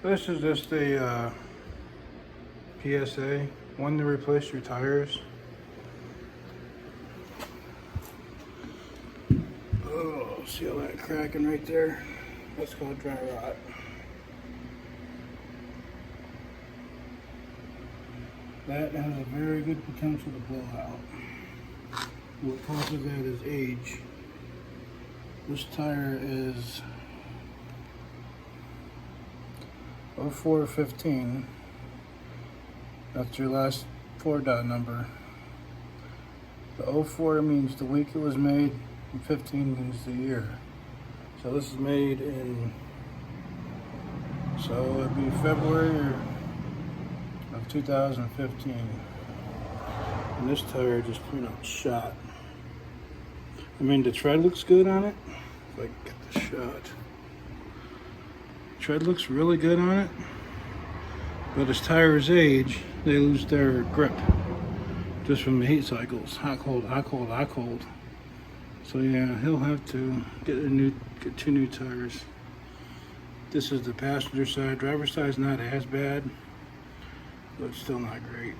This is just a P.S.A. One to replace your tires. Oh, see all that cracking right there? That's called dry rot. That has a very good potential to blow out. What causes that is age. This tire is 0415. That's your last 4 dot number. The 04 means the week it was made, and 15 means the year. So this is made in, so it'd be February of 2015. And this tire just pretty much shot. I mean, the tread looks good on it. If I can get the shot. Tread looks really good on it. But as tires age, they lose their grip. Just from the heat cycles. Hot, cold, hot, cold, hot, cold. So yeah, he'll have to get 2 new tires. This is the passenger side. Driver's side is not as bad, but it's still not great.